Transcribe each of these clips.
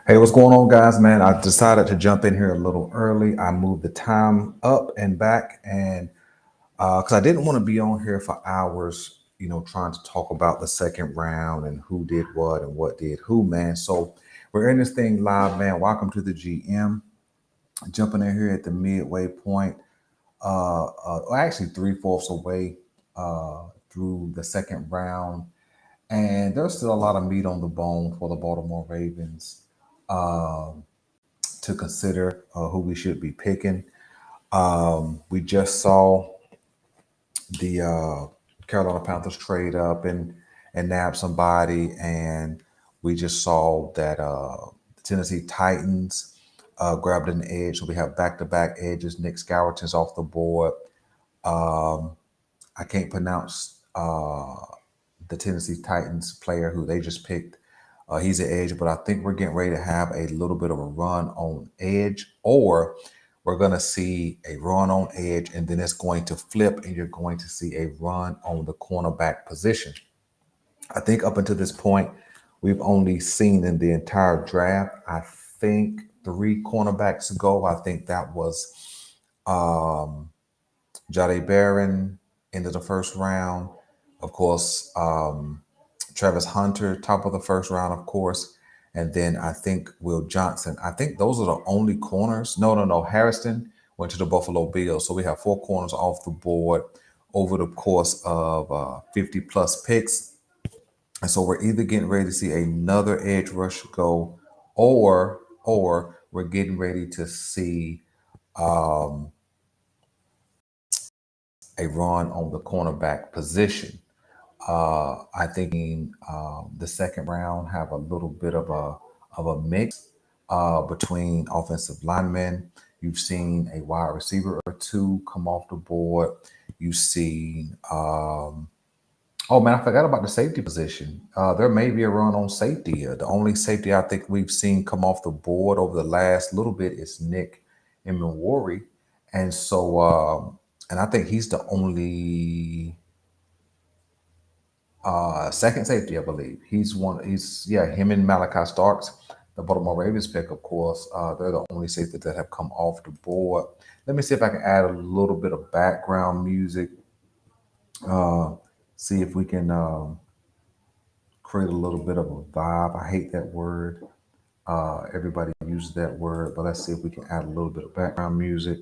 Hey, what's going on, guys? Man, I decided to jump in here a little early. I moved the time up and back, and because I didn't want to be on here for hours, trying to talk about the second round and who did what and what did who, man. So we're in this thing live, man. Welcome to the GM. Jumping in here at the midway point, actually three-fourths away through the second round, and there's still a lot of meat on the bone for the Baltimore Ravens to consider who we should be picking. We just saw the Carolina Panthers trade up and nab somebody, and we just saw that the Tennessee Titans grabbed an edge. So we have back-to-back edges. Nick Scourton's off the board. I can't pronounce the Tennessee Titans player who they just picked. He's an edge, but I think we're getting ready to have a little bit of a run on edge, or we're going to see a run on edge, and then it's going to flip, and you're going to see a run on the cornerback position. I think up until this point, we've only seen in the entire draft, I think three cornerbacks ago. I think that was Jade Barron into the first round. Of course, Travis Hunter, top of the first round, of course. And then I think Will Johnson. I think those are the only corners. No. Harrison went to the Buffalo Bills. So we have four corners off the board over the course of 50 plus picks. And so we're either getting ready to see another edge rush go, or we're getting ready to see a run on the cornerback position. I think the second round have a little bit of a mix between offensive linemen. You've seen a wide receiver or two come off the board. You've seen oh man, I forgot about the safety position. There may be a run on safety. The only safety I think we've seen come off the board over the last little bit is Nick Imawari, and so and I think he's the only second safety, I believe. He's one. He's yeah. Him and Malachi Starks, the Baltimore Ravens pick, of course. They're the only safety that have come off the board. Let me see if I can add a little bit of background music. See if we can create a little bit of a vibe. I hate that word. Everybody uses that word, but let's see if we can add a little bit of background music.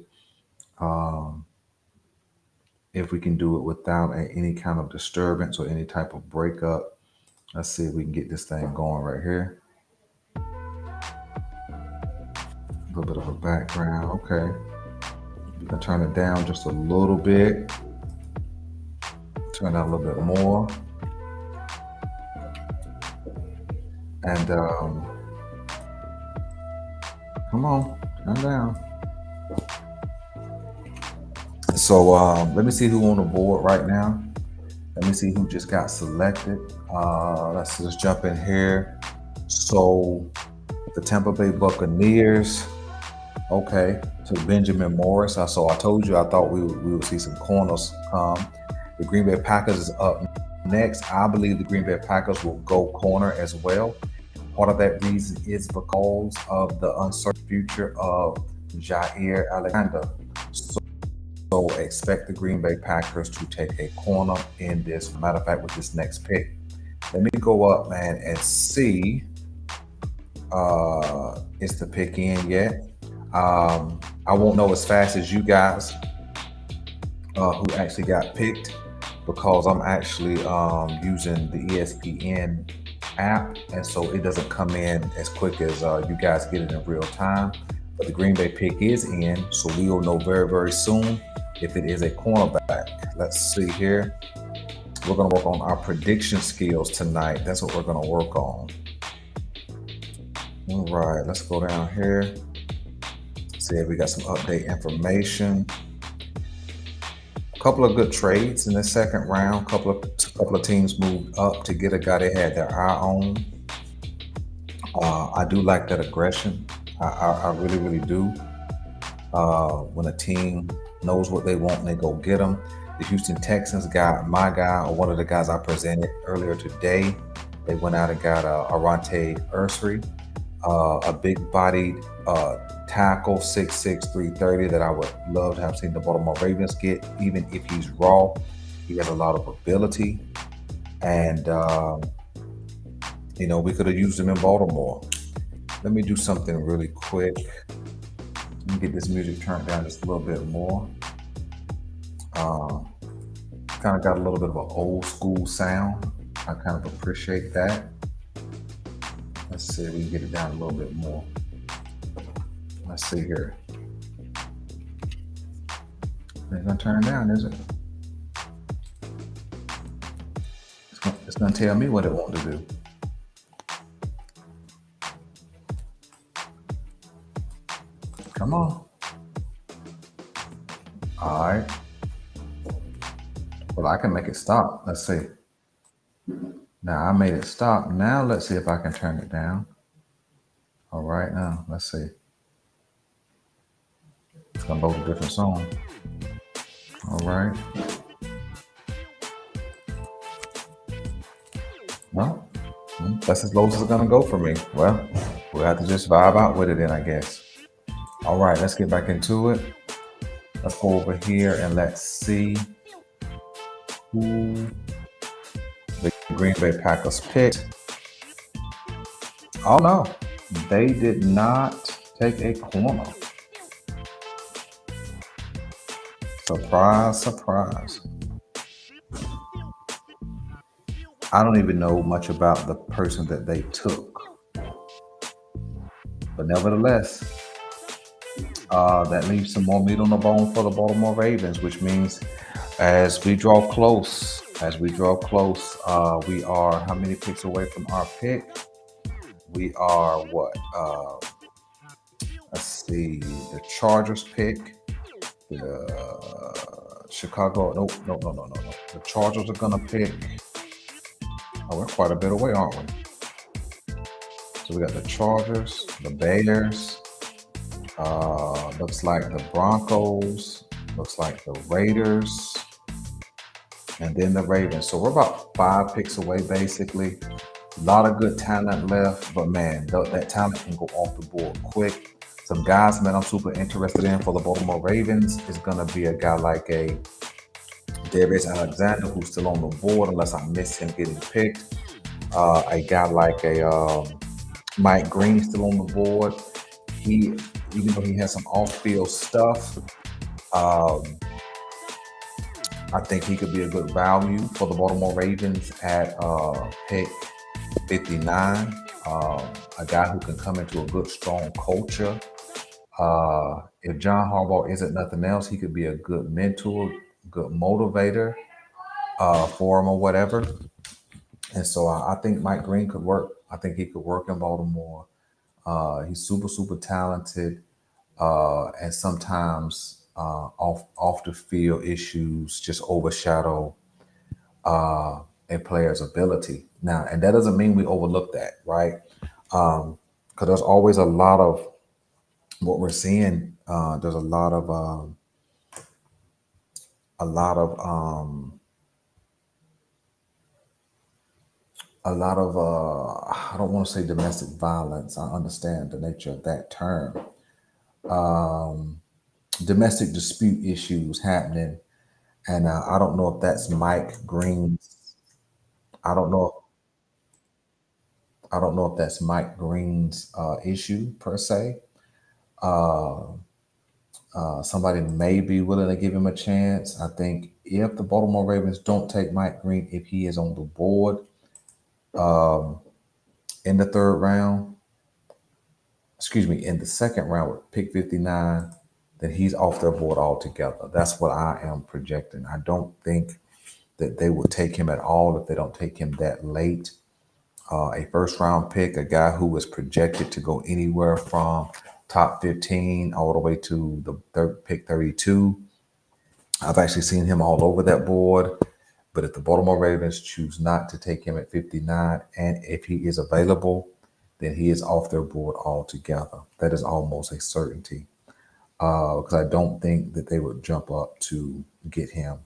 If we can do it without any kind of disturbance or any type of breakup. Let's see if we can get this thing going right here. A little bit of a background. Okay. You can turn it down just a little bit. Turn down a little bit more. And come on, turn down. So let me see who on the board right now. Let me see who just got selected. Let's just jump in here. So the Tampa Bay Buccaneers, okay, to Benjamin Morris. So I told you I thought we would see some corners come. The Green Bay Packers is up next. I believe the Green Bay Packers will go corner as well. Part of that reason is because of the uncertain future of Jair Alexander. So expect the Green Bay Packers to take a corner in this. Matter of fact, with this next pick. Let me go up, man, and see. Is the pick in yet? I won't know as fast as you guys who actually got picked because I'm actually using the ESPN app, and so it doesn't come in as quick as you guys get it in real time. But the Green Bay pick is in, so we will know very, very soon if it is a cornerback. Let's see here. We're going to work on our prediction skills tonight. That's what we're going to work on. All right, let's go down here. See if we got some update information. A couple of good trades in the second round. Couple of teams moved up to get a guy they had their eye on. I do like that aggression. I really, really do. When a team knows what they want and they go get them. The Houston Texans got my guy, or one of the guys I presented earlier today. They went out and got Arante Ursary. a big bodied tackle, 6'6", 330 that I would love to have seen the Baltimore Ravens get. Even if he's raw, he has a lot of ability. And, we could have used him in Baltimore. Let me do something really quick. Let me get this music turned down just a little bit more. Kind of got a little bit of an old school sound. I kind of appreciate that. Let's see if we can get it down a little bit more. Let's see here. It's gonna turn down, is it? It's gonna tell me what it wants to do. Come on. All right. Well, I can make it stop. Let's see. Now I made it stop. Now let's see if I can turn it down. All right, now let's see. It's gonna load a different song. All right. Well, that's as low as it's gonna go for me. Well, we'll have to just vibe out with it then, I guess. All right, let's get back into it. Let's go over here and let's see who the Green Bay Packers picked. Oh no, they did not take a corner. Surprise, surprise. I don't even know much about the person that they took. But nevertheless, that leaves some more meat on the bone for the Baltimore Ravens, which means as we draw close, we are how many picks away from our pick? We are what? Let's see, the Chargers pick, the Chicago. Nope, no. The Chargers are gonna pick. Oh, we're quite a bit away, aren't we? So we got the Chargers, the Bears. Looks like the Broncos. Looks like the Raiders, and then the Ravens. So we're about 5 picks away, basically. A lot of good talent left, but man, that talent can go off the board quick. Some guys, man, I'm super interested in for the Baltimore Ravens is gonna be a guy like a Darius Alexander, who's still on the board, unless I miss him getting picked. A guy like a Mike Green still on the board. He, even though he has some off-field stuff, I think he could be a good value for the Baltimore Ravens at pick 59. A guy who can come into a good, strong culture. If John Harbaugh isn't nothing else, he could be a good mentor, good motivator for him or whatever. And so I think Mike Green could work. I think he could work in Baltimore. He's super, super talented, and sometimes off the field issues just overshadow a player's ability. Now, and that doesn't mean we overlook that, right? Because there's always a lot of what we're seeing. There's a lot of a lot of a lot of I don't want to say domestic violence. I understand the nature of that term. Domestic dispute issues happening, and I don't know if that's Mike Green's. I don't know. I don't know if that's Mike Green's issue per se. Somebody may be willing to give him a chance. I think if the Baltimore Ravens don't take Mike Green, if he is on the board in the third round, excuse me, in the second round with pick 59, then he's off their board altogether. That's what I am projecting. I don't think that they would take him at all if they don't take him that late. A first round pick, a guy who was projected to go anywhere from top 15 all the way to the third pick 32. I've actually seen him all over that board. But if the Baltimore Ravens choose not to take him at 59, and if he is available, then he is off their board altogether. That is almost a certainty. Because I don't think that they would jump up to get him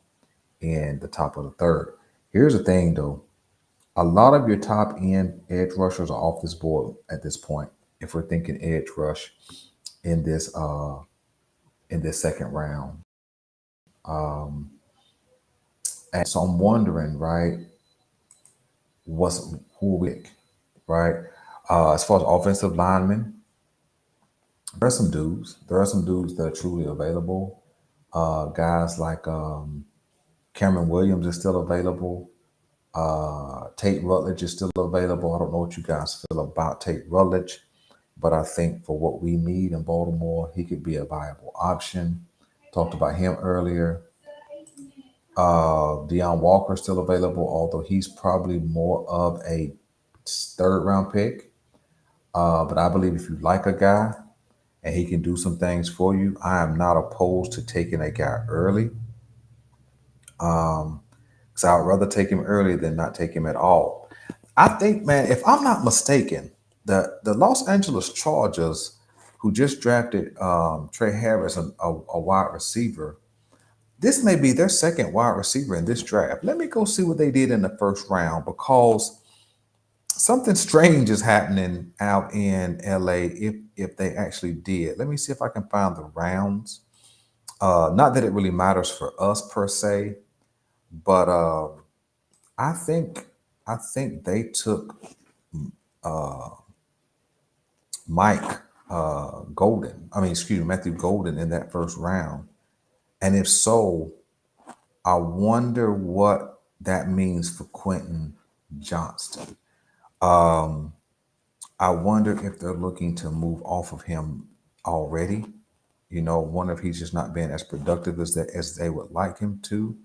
in the top of the third. Here's the thing, though. A lot of your top end edge rushers are off this board at this point. if we're thinking edge rush in this second round. Um, and so I'm wondering, right, what's who we pick, right? As far as offensive linemen, there are some dudes. There are some dudes that are truly available. Guys like Cameron Williams is still available. Tate Rutledge is still available. I don't know what you guys feel about Tate Rutledge, but I think for what we need in Baltimore, he could be a viable option. Talked about him earlier. Deion Walker is still available, although he's probably more of a third round pick. But I believe if you like a guy and he can do some things for you, I am not opposed to taking a guy early. Because I would rather take him early than not take him at all. I think, man, if I'm not mistaken, the Los Angeles Chargers, who just drafted Trey Harris, a wide receiver, this may be their second wide receiver in this draft. Let me go see what they did in the first round because something strange is happening out in LA if they actually did. Let me see if I can find the rounds. Not that it really matters for us per se, but I think I think they took uh, Mike Golden. I mean, excuse me, Matthew Golden in that first round. And if so, I wonder what that means for Quentin Johnston. Um, I wonder if they're looking to move off of him already. Wonder if he's just not being as productive as they would like him to.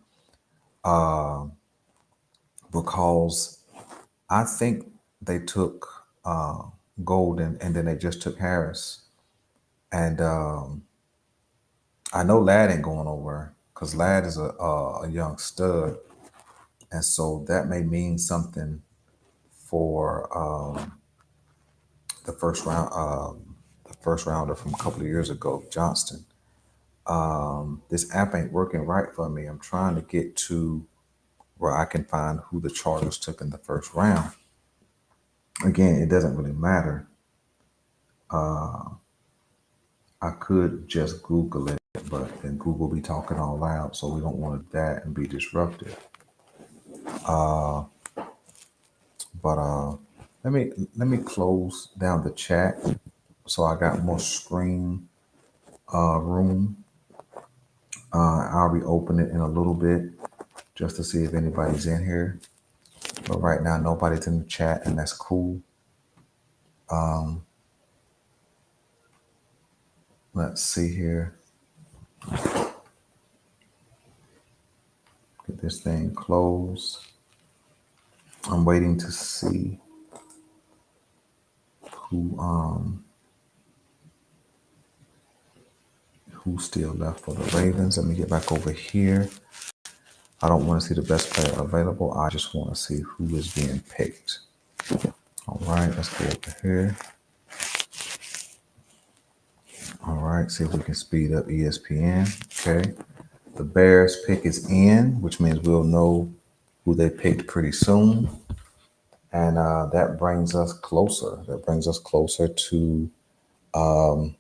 Uh, because I think they took Golden and then they just took Harris. And I know Ladd ain't going nowhere because Ladd is a young stud. And so that may mean something for the first round, the first rounder from a couple of years ago, Johnston. This app ain't working right for me. I'm trying to get to where I can find who the Chargers took in the first round. Again, it doesn't really matter. I could just Google it, but then Google be talking all loud, so we don't want that and be disruptive. But let me close down the chat so I got more screen room. I'll reopen it in a little bit just to see if anybody's in here. But right now, nobody's in the chat, and that's cool. Let's see here. Get this thing closed. I'm waiting to see who's still left for the Ravens. Let me get back over here. I don't want to see the best player available. I just want to see who is being picked. All right, let's go over here. All right, see if we can speed up ESPN. Okay. The Bears pick is in, which means we'll know who they picked pretty soon. And that brings us closer. That brings us closer to the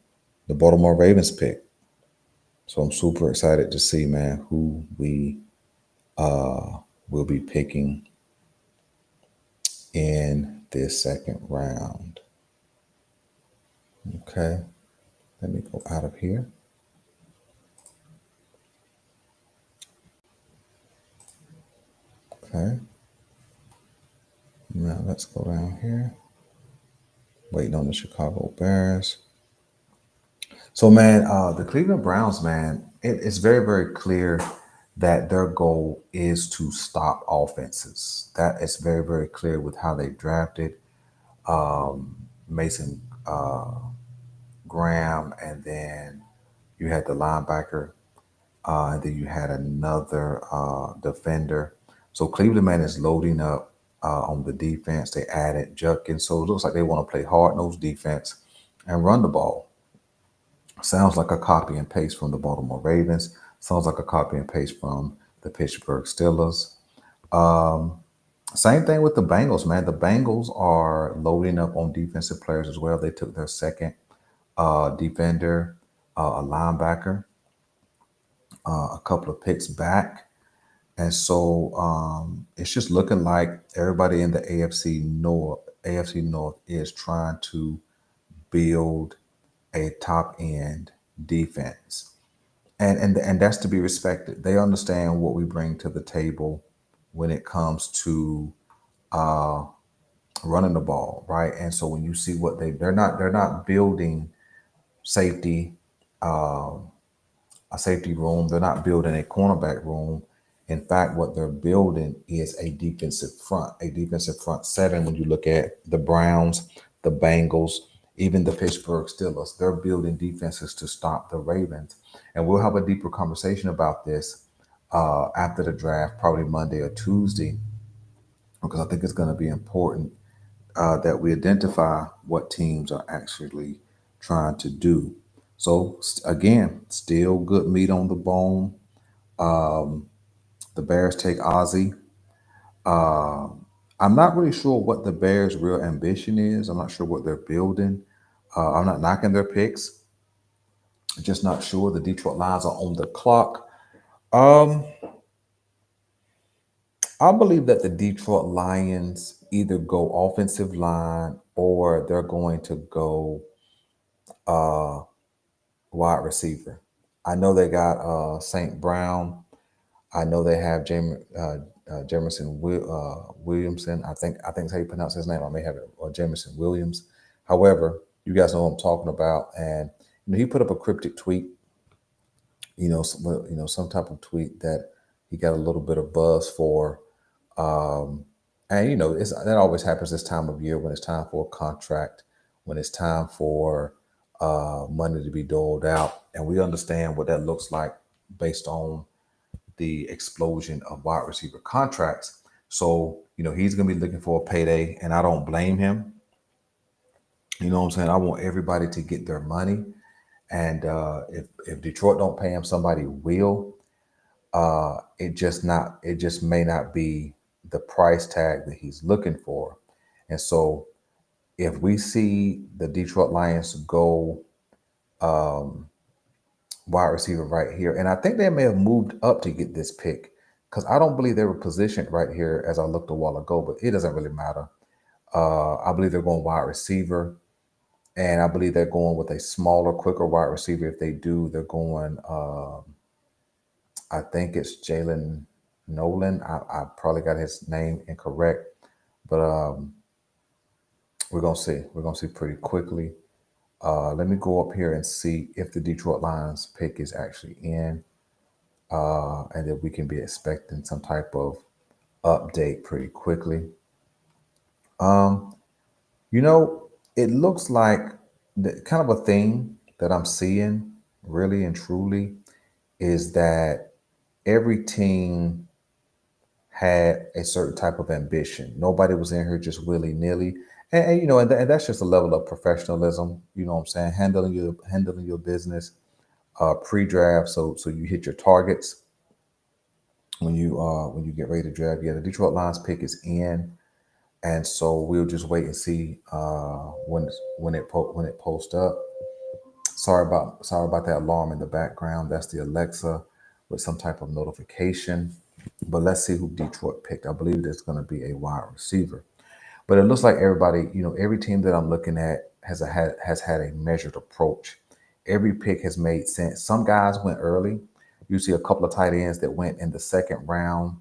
Baltimore Ravens pick. So I'm super excited to see, man, who we will be picking in this second round. Okay. Let me go out of here. Okay. Now let's go down here. Waiting on the Chicago Bears. So, man, the Cleveland Browns, man, it's very, very clear that their goal is to stop offenses. That is very, very clear with how they drafted Mason Graham, and then you had the linebacker, and then you had another defender. So Cleveland, man, is loading up on the defense. They added Judkins, so it looks like they want to play hard-nosed defense and run the ball. Sounds like a copy and paste from the Baltimore Ravens. Sounds like a copy and paste from the Pittsburgh Steelers. Same thing with the Bengals, man. The Bengals are loading up on defensive players as well. They took their second defender, a linebacker, a couple of picks back. And so it's just looking like everybody in the AFC North is trying to build a top end defense. And that's to be respected. They understand what we bring to the table when it comes to uh, running the ball, right? And so when you see what they're not building safety, a safety room. They're not building a cornerback room. In fact, what they're building is a defensive front seven. When you look at the Browns, the Bengals, even the Pittsburgh Steelers, they're building defenses to stop the Ravens. And we'll have a deeper conversation about this after the draft, probably Monday or Tuesday, because I think it's going to be important that we identify what teams are actually trying to do. So again, still good meat on the bone. Um, the Bears take Ozzy. Uh, I'm not really sure what the Bears' real ambition is. I'm not sure what they're building. I'm not knocking their picks. Just not sure. The Detroit Lions are on the clock. Um, I believe that the Detroit Lions either go offensive line or they're going to go uh, wide receiver. I know they got St. Brown. I know they have Jameson Williamson. I think that's how you pronounce his name. I may have it, or Jameson Williams. However, you guys know what I'm talking about, and he put up a cryptic tweet. Some type of tweet that he got a little bit of buzz for. Um, and that always happens this time of year when it's time for a contract, when it's time for money to be doled out, and we understand what that looks like based on the explosion of wide receiver contracts. So he's going to be looking for a payday, and I don't blame him. You know what I'm saying? I want everybody to get their money, and if Detroit don't pay him, somebody will. It just may not be the price tag that he's looking for. And so if we see the Detroit Lions go um, wide receiver right here, and I think they may have moved up to get this pick because I don't believe they were positioned right here as I looked a while ago, but it doesn't really matter. I believe they're going wide receiver, and I believe they're going with a smaller, quicker wide receiver. If they do, they're going. I think it's Jalen Nolan. I probably got his name incorrect, but we're gonna see. We're gonna see pretty quickly. Let me go up here and see if the Detroit Lions pick is actually in, and that we can be expecting some type of update pretty quickly. Um, you know, it looks like the kind of a thing that I'm seeing, really and truly, is that every team had a certain type of ambition. Nobody was in here just willy nilly, and that's just a level of professionalism. You know what I'm saying? Handling your business pre-draft, so you hit your targets when you get ready to draft. Yeah, the Detroit Lions pick is in, and so we'll just wait and see when it posts up. Sorry about that alarm in the background. That's the Alexa with some type of notification. But let's see who Detroit picked. I believe there's going to be a wide receiver. But it looks like everybody, every team that I'm looking at has had a measured approach. Every pick has made sense. Some guys went early. You see a couple of tight ends that went in the second round,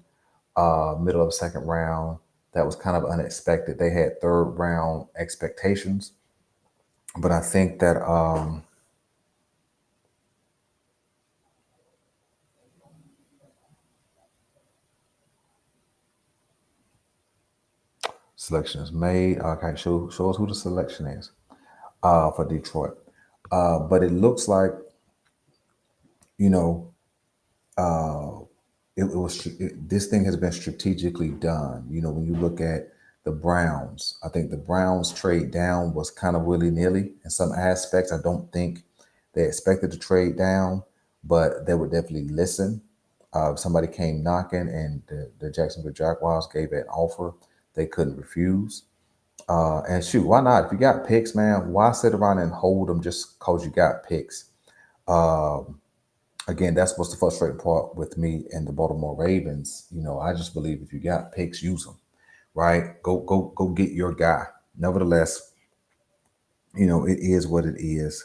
middle of the second round. That was kind of unexpected. They had third round expectations, but I think that selection is made. Okay, show us who the selection is for Detroit. But it looks like you know uh, this thing has been strategically done. When you look at the Browns, I think the Browns trade down was kind of willy nilly in some aspects. I don't think they expected to trade down, but they would definitely listen. If somebody came knocking and the Jacksonville Jaguars gave an offer, they couldn't refuse. And shoot, why not? If you got picks, man, why sit around and hold them just because you got picks? Um, Again, that's what's the frustrating part with me and the Baltimore Ravens. I just believe if you got picks, use them, right? Go get your guy. Nevertheless, it is what it is.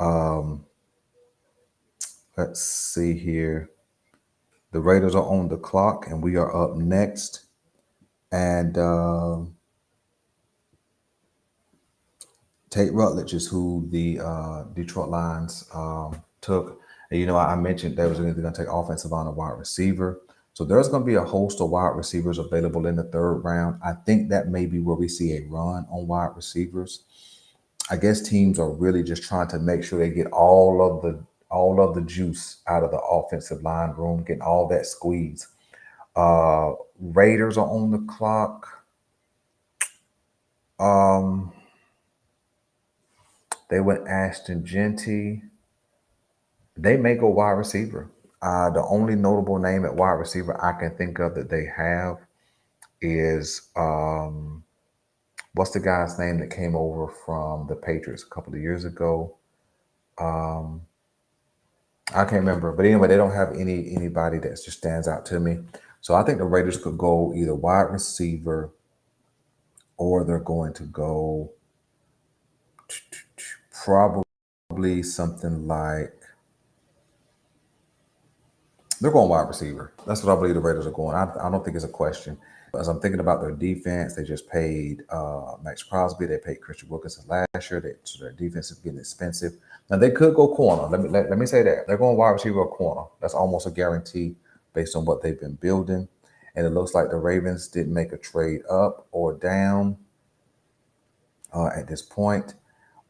Um, let's see here. The Raiders are on the clock, and we are up next. And Tate Rutledge is who the Detroit Lions took. And, I mentioned there was going to take offensive line and wide receiver. So there's going to be a host of wide receivers available in the third round. I think that may be where we see a run on wide receivers. I guess teams are really just trying to make sure they get all of the juice out of the offensive line room, getting all that squeeze. Raiders are on the clock. Um, they went Ashton Genty. They may go wide receiver. The only notable name at wide receiver I can think of that they have is what's the guy's name that came over from the Patriots a couple of years ago? Um, I can't remember, but anyway, they don't have anybody that just stands out to me. So I think the Raiders could go either wide receiver or they're going to go probably something like they're going wide receiver. That's what I believe the Raiders are going. I don't think it's a question. As I'm thinking about their defense, they just paid Max Crosby. They paid Christian Wilkinson last year. So their defense is getting expensive. Now they could go corner. Let me say that they're going wide receiver or corner. That's almost a guarantee based on what they've been building. And it looks like the Ravens didn't make a trade up or down at this point.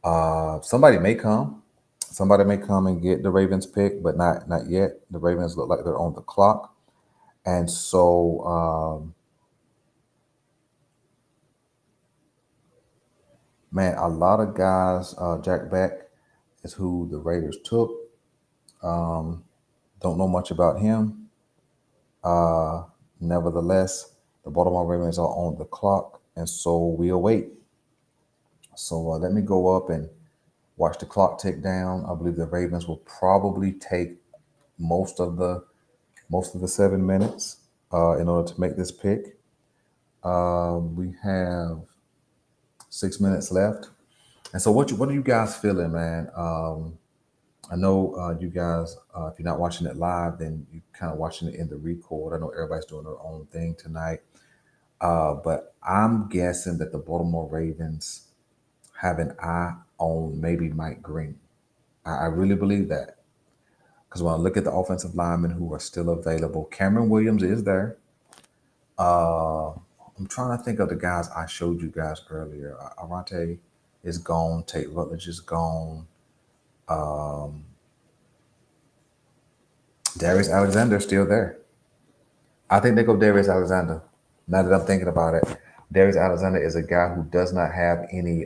Somebody may come. Somebody may come and get the Ravens pick, but not yet. The Ravens look like they're on the clock. And so, man, a lot of guys, Jack Beck is who the Raiders took. Don't know much about him. Uh, Nevertheless, the Baltimore Ravens are on the clock, and so we'll wait. So let me go up and watch the clock tick down. I believe the Ravens will probably take most of the 7 minutes in order to make this pick. We have 6 minutes left, and so what are you guys feeling, man? I know you guys, if you're not watching it live, then you're kind of watching it in the record. I know everybody's doing their own thing tonight, but I'm guessing that the Baltimore Ravens have an eye on maybe Mike Green. I really believe that because when I look at the offensive linemen who are still available, Cameron Williams is there. Uh, I'm trying to think of the guys I showed you guys earlier. Arante is gone. Tate Rutledge is gone. Um, Darius Alexander is still there. I think they go Darius Alexander. Now that I'm thinking about it, Darius Alexander is a guy who does not have any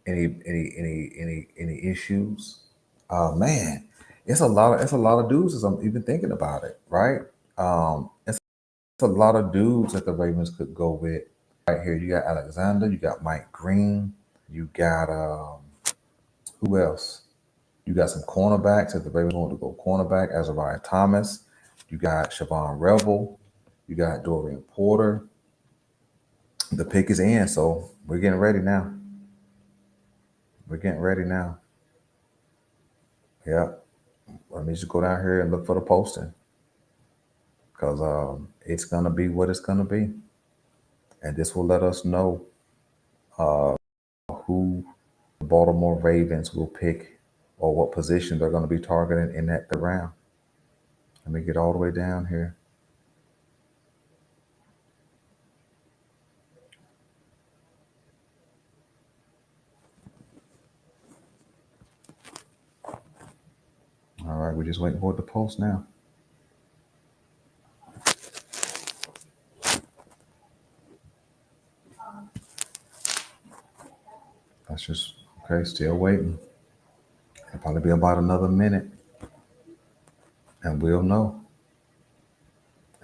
any issues. Man, it's a lot of dudes as I'm even thinking about it, right? It's a lot of dudes that the Ravens could go with. Right here, you got Alexander, you got Mike Green, you got who else? You got some cornerbacks if the Ravens want to go cornerback, Azariah Thomas. You got Siobhan Revel. You got Dorian Porter. The pick is in, so we're getting ready now. We're getting ready now. Yeah. Let me just go down here and look for the posting because it's going to be what it's going to be. And this will let us know who the Baltimore Ravens will pick or what position they're going to be targeting in that third round. Let me get all the way down here. All right, we're just waiting for it to post now. That's just okay. Still waiting. It'll probably be about another minute, and we'll know.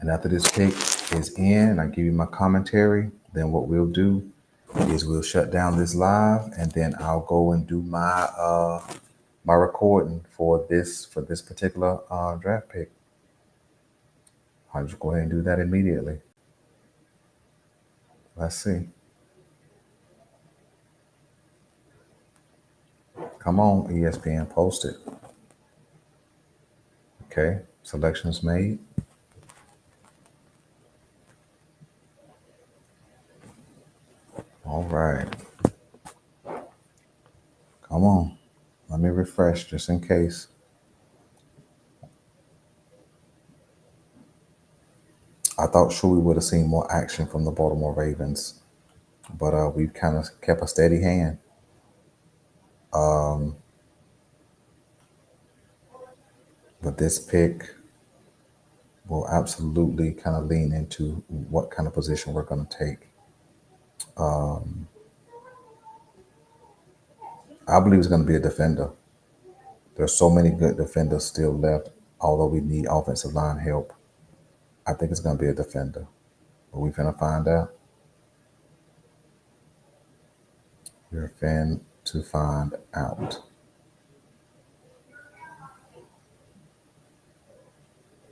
And after this pick is in, I give you my commentary. Then what we'll do is we'll shut down this live, and then I'll go and do my recording for this particular draft pick. I'll just go ahead and do that immediately. Let's see. Come on, ESPN, post it. Okay, selections made. All right. Come on. Let me refresh just in case. I thought sure we would have seen more action from the Baltimore Ravens, but we've kind of kept a steady hand. But this pick will absolutely kind of lean into what kind of position we're going to take. I believe it's going to be a defender. There's so many good defenders still left, although we need offensive line help. I think it's going to be a defender. But we're going to find out. We're fin to find out.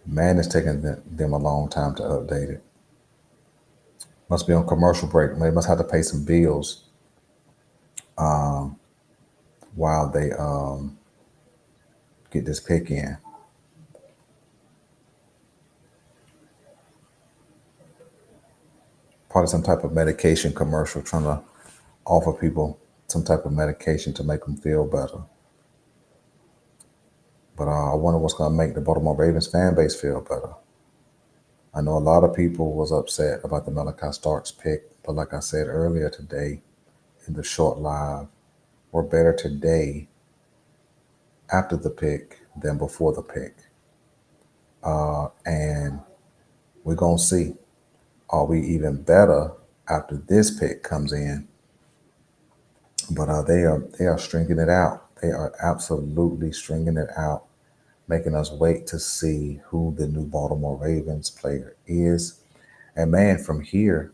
Man, it's taking them a long time to update it. Must be on commercial break. They must have to pay some bills while they get this pick in. Probably some type of medication commercial trying to offer people some type of medication to make them feel better. But I wonder what's going to make the Baltimore Ravens fan base feel better. I know a lot of people was upset about the Malachi Starks pick, but like I said earlier today in the short live, we're better today after the pick than before the pick. And we're going to see, are we even better after this pick comes in? But they are stringing it out. They are absolutely stringing it out, making us wait to see who the new Baltimore Ravens player is. And man, from here,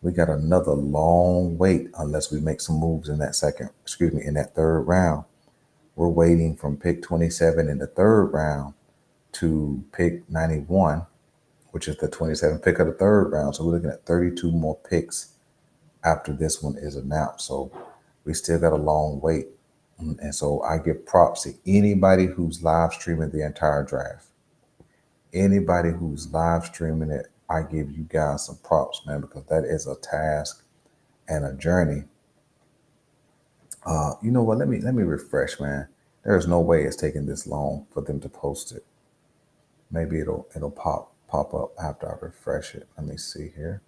we got another long wait unless we make some moves in that in that third round. We're waiting from pick 27 in the third round to pick 91, which is the 27th pick of the third round. So we're looking at 32 more picks after this one is announced. So we still got a long wait. And so I give props to anybody who's live streaming the entire draft. Anybody who's live streaming it, I give you guys some props, man, because that is a task and a journey. You know what? Let me refresh, man. There's no way it's taking this long for them to post it. Maybe it'll pop up after I refresh it. Let me see here.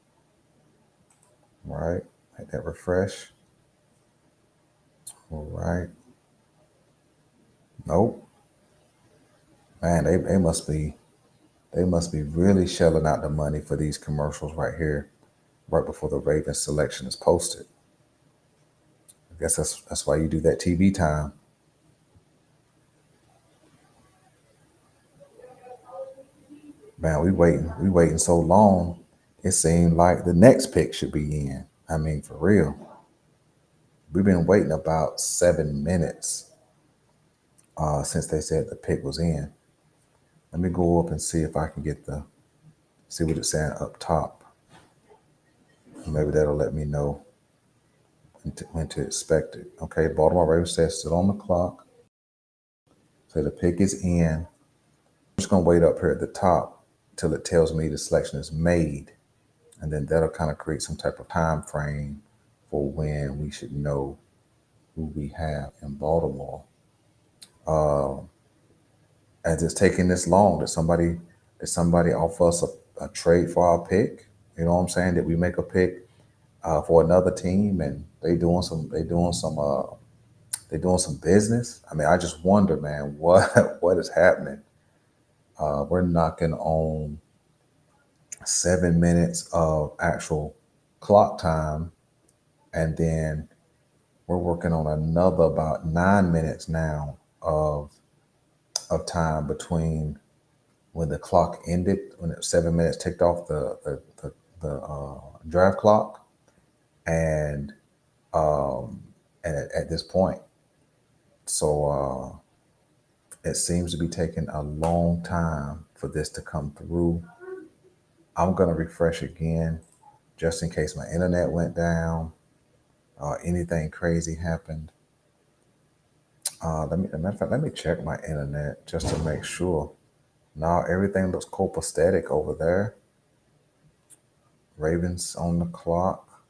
All right, hit that refresh. All right. Nope. Man, they must be really shelling out the money for these commercials right here, right before the Ravens selection is posted. I guess that's why you do that TV time. Man, we waiting so long. It seemed like the next pick should be in. I mean, for real. We've been waiting about 7 minutes since they said the pick was in. Let me go up and see if I can see what it's saying up top. Maybe that'll let me know when to expect it. Okay, Baltimore Ravens says still on the clock. So the pick is in. I'm just gonna wait up here at the top till it tells me the selection is made. And then that'll kind of create some type of time frame for when we should know who we have in Baltimore. As it's taking this long, did somebody offer us a trade for our pick? You know what I'm saying? Did we make a pick for another team and they doing some business? I mean, I just wonder, man, what is happening? We're knocking on 7 minutes of actual clock time, and then we're working on another about 9 minutes now of time between when the clock ended, when it 7 minutes ticked off the draft clock, and at this point, so it seems to be taking a long time for this to come through. I'm gonna refresh again, just in case my internet went down or anything crazy happened. Let me, as a matter of fact, let me check my internet just to make sure. Now everything looks copacetic over there. Ravens on the clock.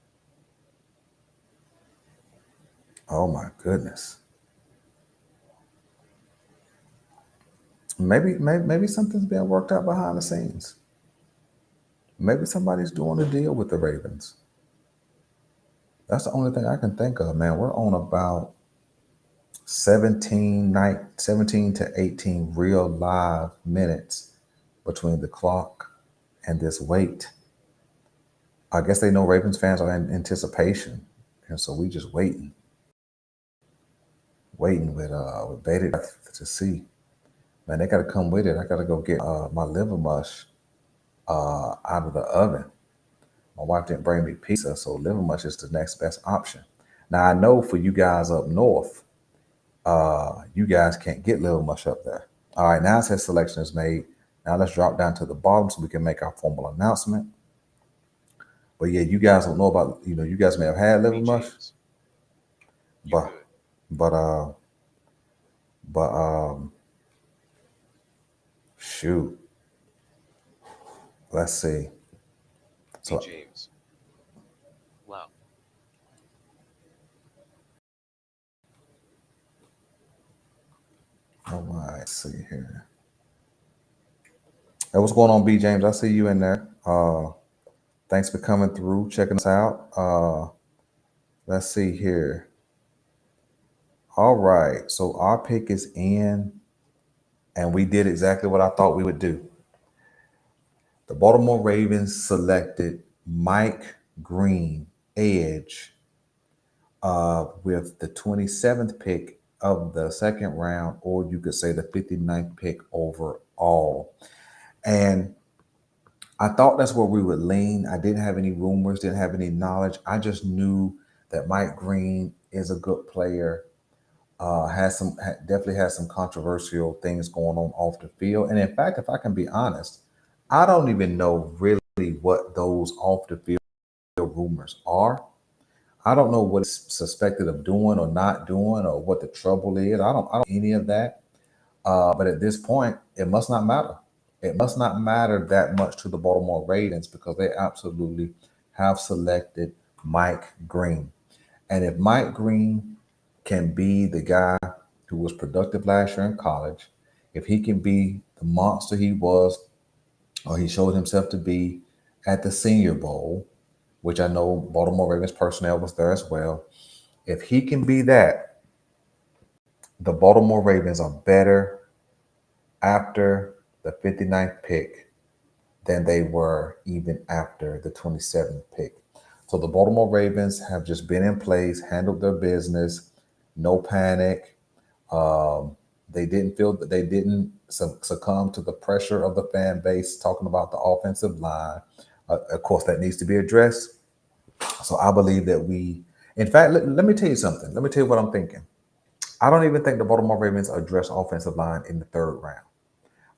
Oh my goodness. Maybe something's being worked out behind the scenes. Maybe somebody's doing a deal with the Ravens. That's the only thing I can think of, man. We're on about 17 to 18 real live minutes between the clock and this wait. I guess they know Ravens fans are in anticipation, and so we just waiting with bated breath to see. Man, they got to come with it. I got to go get my liver mush out of the oven. My wife didn't bring me pizza, so liver mush is the next best option. Now I know for you guys up north, you guys can't get liver mush up there. All right, now it says selection is made. Now let's drop down to the bottom so we can make our formal announcement. But yeah, you guys don't know about, you guys may have had liver mush, but but uh but shoot, let's see. So James. Wow. all right, let's see here. Hey, what's going on, B James? I see you in there. Thanks for coming through, checking us out. Let's see here. All right, so our pick is in, and we did exactly what I thought we would do. The Baltimore Ravens selected Mike Green, edge, with the 27th pick of the second round, or you could say the 59th pick overall. And I thought that's where we would lean. I didn't have any rumors, didn't have any knowledge. I just knew that Mike Green is a good player. Definitely has some controversial things going on off the field. And in fact, if I can be honest, I don't even know really what those off the field rumors are. I don't know what it's suspected of doing or not doing or what the trouble is. I don't any of that. But at this point, it must not matter. It must not matter that much to the Baltimore Ravens because they absolutely have selected Mike Green. And if Mike Green can be the guy who was productive last year in college, if he can be the monster he was or he showed himself to be at the Senior Bowl, which I know Baltimore Ravens personnel was there as well. If he can be that, the Baltimore Ravens are better after the 59th pick than they were even after the 27th pick. So the Baltimore Ravens have just been in place, handled their business, no panic. They didn't feel that they didn't succumb to the pressure of the fan base talking about the offensive line. Of course, that needs to be addressed. So I believe that in fact, let me tell you something. Let me tell you what I'm thinking. I don't even think the Baltimore Ravens address offensive line in the third round.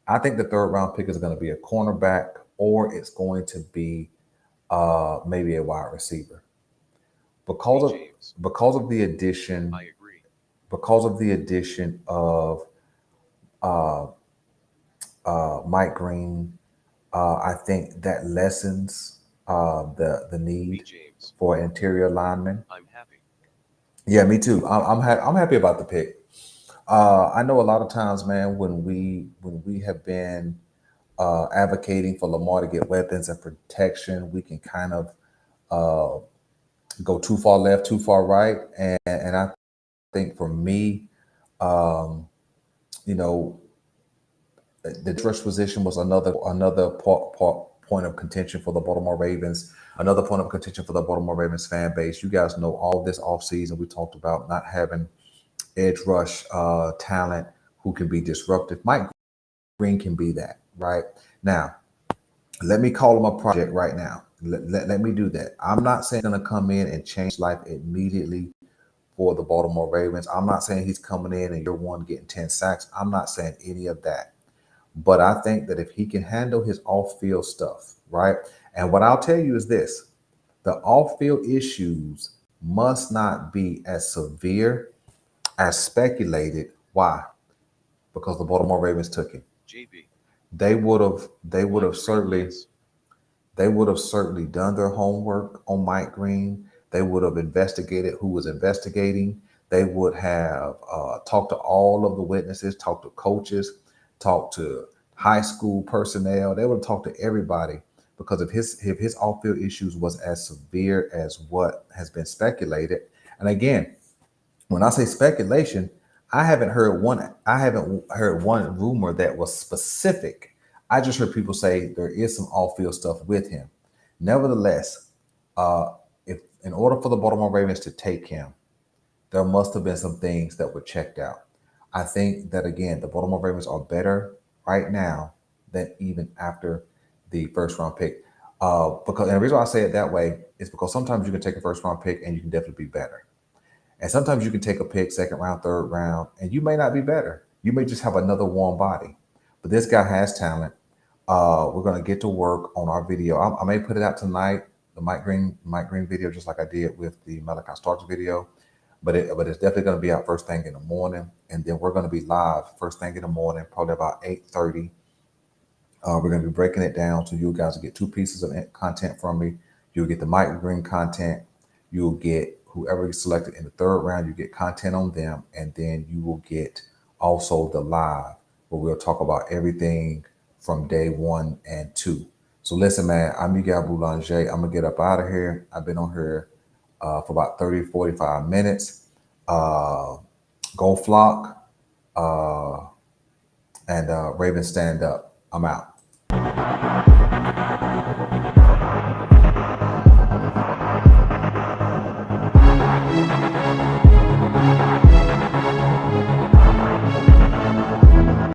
I think the third round pick is going to be a cornerback or it's going to be maybe a wide receiver because of James. because of the addition I agree. because of the addition of uh, Mike Green. I think that lessens the need James. for interior linemen. I'm happy. Yeah, me too. I'm happy about the pick. I know a lot of times, man, when we have been advocating for Lamar to get weapons and protection, we can kind of uh, go too far left, too far right, and I think for me, um, you know, the rush position was another point of contention for the Baltimore Ravens. Another point of contention for the Baltimore Ravens fan base. You guys know all this offseason we talked about not having edge rush talent who can be disruptive. Mike Green can be that. right? Now, let me call him a project right now. Let me do that. I'm not saying he's going to come in and change life immediately for the Baltimore Ravens. I'm not saying he's coming in and year one getting 10 sacks. I'm not saying any of that. But I think that if he can handle his off-field stuff, right? And what I'll tell you is this: the off-field issues must not be as severe as speculated. Why? Because the Baltimore Ravens took him. JB. They would have Mike Green, certainly yes. they would have certainly done their homework on Mike Green. They would have investigated who was investigating. They would have talked to all of the witnesses, talked to coaches, talked to high school personnel. They would have talked to everybody because if his off-field issues was as severe as what has been speculated. And again, when I say speculation, I haven't heard one rumor that was specific. I just heard people say there is some off-field stuff with him. Nevertheless, uh, if in order for the Baltimore Ravens to take him, there must have been some things that were checked out. I think that again, the Baltimore Ravens are better right now than even after the first round pick. And the reason why I say it that way is because sometimes you can take a first round pick and you can definitely be better. And sometimes you can take a pick, second round, third round, and you may not be better. You may just have another warm body. But this guy has talent. We're gonna get to work on our video. I may put it out tonight, the Mike Green video, just like I did with the Malachi Starks video. But it's definitely gonna be out first thing in the morning, and then we're gonna be live first thing in the morning, probably about 8:30. We're going to be breaking it down so you guys will get two pieces of content from me. You'll get the Mike Green content. You'll get whoever gets selected in the third round. You get content on them, and then you will get also the live where we'll talk about everything from day 1 and 2. So listen, man, I'm Miguel Boulanger. I'm gonna get up out of here. I've been on here for about 30, 45 minutes. Uh, Go flock uh, and Ravens stand up. I'm out.